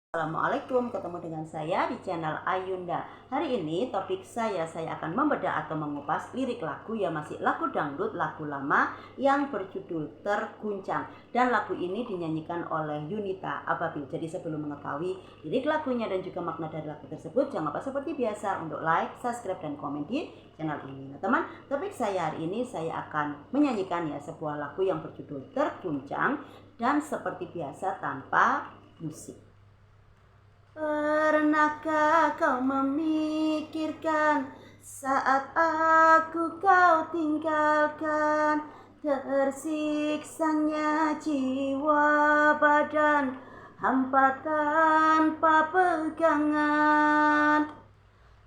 Assalamualaikum, ketemu dengan saya di channel Ayunda. Hari ini topik saya akan membedah atau mengupas lirik lagu yang masih lagu dangdut, lagu lama yang berjudul Terguncang. Dan lagu ini dinyanyikan oleh Yunita Ababil. Jadi sebelum mengetahui lirik lagunya dan juga makna dari lagu tersebut, jangan lupa seperti biasa untuk like, subscribe, dan komen di channel ini. Nah teman, topik saya hari ini saya akan menyanyikan sebuah lagu yang berjudul Terguncang dan seperti biasa tanpa musik. Pernahkah kau memikirkan saat aku kau tinggalkan, tersiksanya jiwa badan, hampa tanpa pegangan,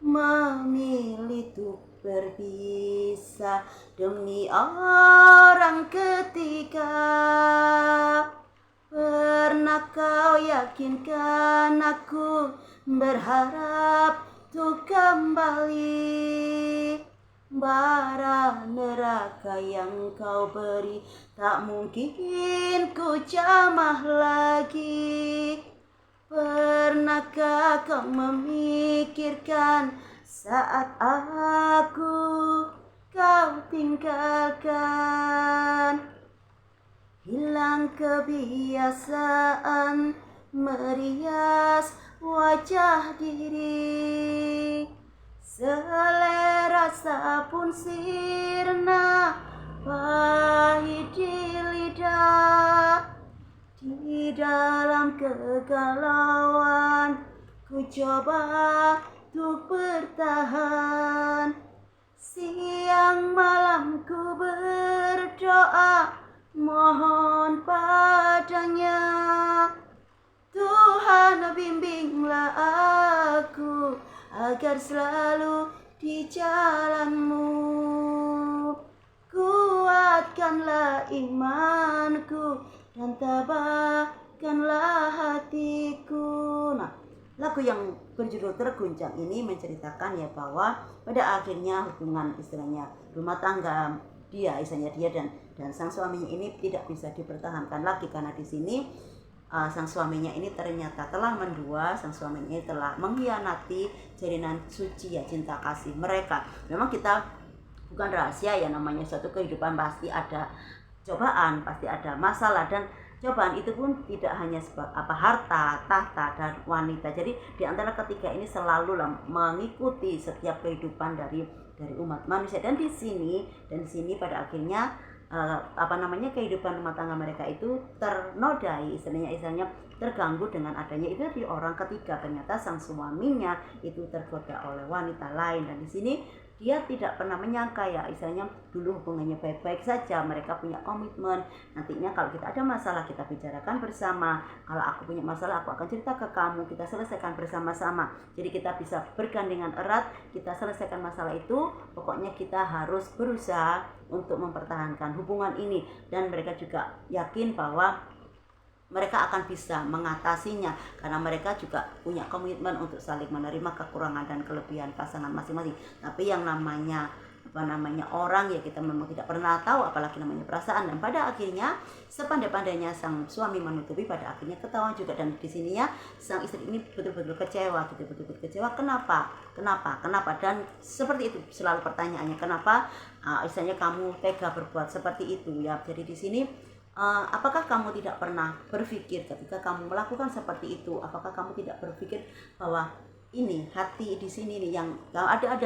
memilih untuk berpisah demi orang ketiga. Pernah kau yakinkan aku berharap untuk kembali, bara neraka yang kau beri tak mungkin ku jamah lagi. Pernahkah kau memikirkan saat aku kau tinggalkan, hilang kebiasaan merias wajah diri, selera rasa pun sirna pahit di lidah. Di dalam kegalauan ku coba untuk bertahan, siang malam ku berdoa mohon padanya, Tuhan bimbinglah aku agar selalu di jalanmu, kuatkanlah imanku dan tabahkanlah hatiku. Nah, lagu yang berjudul Terguncang ini menceritakan bahwa pada akhirnya hubungan istilahnya rumah tangga dia dan sang suaminya ini tidak bisa dipertahankan lagi, karena di sini sang suaminya ini ternyata telah mendua, sang suaminya ini telah mengkhianati jalinan suci cinta kasih mereka. Memang kita bukan rahasia namanya suatu kehidupan pasti ada cobaan, pasti ada masalah, dan cobaan itu pun tidak hanya harta, tahta, dan wanita. Jadi di antara ketiga ini selalu mengikuti setiap kehidupan dari umat manusia. Dan di sini pada akhirnya kehidupan rumah tangga mereka itu ternodai, istilahnya terganggu dengan adanya itu di orang ketiga. Ternyata sang suaminya itu tergoda oleh wanita lain, dan di sini dia tidak pernah menyangka istilahnya dulu hubungannya baik-baik saja, mereka punya komitmen, nantinya kalau kita ada masalah kita bicarakan bersama, kalau aku punya masalah aku akan cerita ke kamu, kita selesaikan bersama-sama. Jadi kita bisa bergandengan erat, kita selesaikan masalah itu, pokoknya kita harus berusaha untuk mempertahankan hubungan ini. Dan mereka juga yakin bahwa mereka akan bisa mengatasinya karena mereka juga punya komitmen untuk saling menerima kekurangan dan kelebihan pasangan masing-masing. Tapi yang namanya orang kita memang tidak pernah tahu, apalagi namanya perasaan. Dan pada akhirnya sepandai-pandainya sang suami menutupi, pada akhirnya ketahuan juga. Dan di sini sang istri ini betul-betul kecewa betul-betul kecewa. Kenapa? Dan seperti itu selalu pertanyaannya, kenapa istilahnya kamu tega berbuat seperti itu Jadi di sini apakah kamu tidak pernah berpikir ketika kamu melakukan seperti itu? Apakah kamu tidak berpikir bahwa ini hati di sini yang ada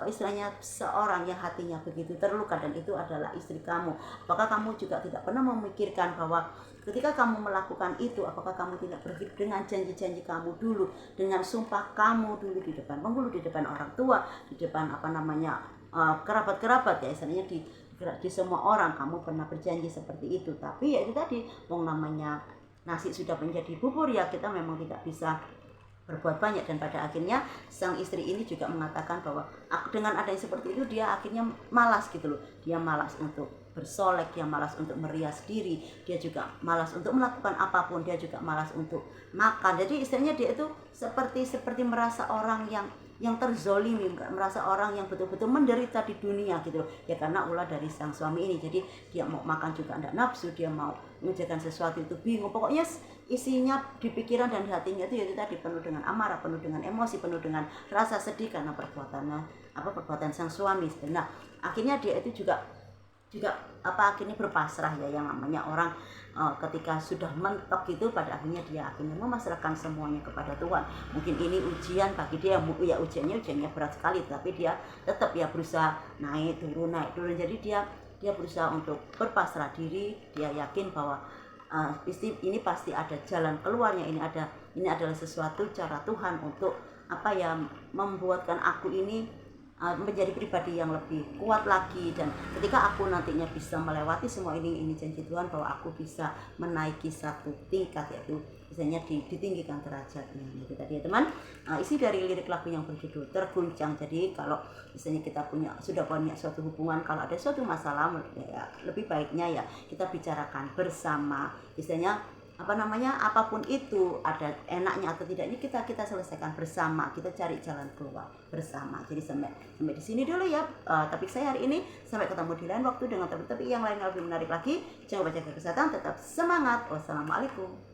istilahnya seorang yang hatinya begitu terluka, dan itu adalah istri kamu. Apakah kamu juga tidak pernah memikirkan bahwa ketika kamu melakukan itu, apakah kamu tidak berpikir dengan janji-janji kamu dulu, dengan sumpah kamu dulu di depan penghulu, di depan orang tua, di depan kerabat-kerabat istilahnya di semua orang kamu pernah berjanji seperti itu. Tapi itu tadi, namanya nasi sudah menjadi bubur, kita memang tidak bisa berbuat banyak. Dan pada akhirnya sang istri ini juga mengatakan bahwa dengan adanya seperti itu dia akhirnya malas dia malas untuk bersolek, dia malas untuk merias diri, dia juga malas untuk melakukan apapun, dia juga malas untuk makan. Jadi istilahnya dia itu seperti merasa orang yang yang terzolimi, merasa orang yang betul-betul menderita di dunia gitu loh. Ya karena ulah dari sang suami ini. Jadi dia mau makan juga tidak nafsu, dia mau mengerjakan sesuatu itu bingung. Pokoknya isinya di pikiran dan di hatinya itu tadi penuh dengan amarah, penuh dengan emosi, penuh dengan rasa sedih karena perbuatan sang suami. Nah, akhirnya dia itu juga akhirnya berpasrah ya, yang namanya orang ketika sudah mentok itu pada akhirnya dia akhirnya memasrahkan semuanya kepada Tuhan. Mungkin ini ujian bagi dia, ya ujiannya berat sekali, tapi dia tetap ya berusaha naik turun. Jadi dia berusaha untuk berpasrah diri. Dia yakin bahwa ini pasti ada jalan keluarnya, ini adalah sesuatu cara Tuhan untuk membuatkan aku ini menjadi pribadi yang lebih kuat lagi. Dan ketika aku nantinya bisa melewati semua ini janji Tuhan bahwa aku bisa menaiki satu tingkat, yaitu misalnya ditinggikan derajatnya. Itu tadi ya teman, isi dari lirik lagu yang berjudul Terguncang. Jadi kalau misalnya kita sudah punya suatu hubungan, kalau ada suatu masalah ya, lebih baiknya ya kita bicarakan bersama. Misalnya apapun itu, ada enaknya atau tidaknya kita selesaikan bersama, kita cari jalan keluar bersama. Jadi sampai di sini dulu ya topik saya hari ini. Sampai ketemu di lain waktu dengan topik-topik yang lain yang lebih menarik lagi. Jangan lupa jaga kesehatan, tetap semangat. Wassalamualaikum.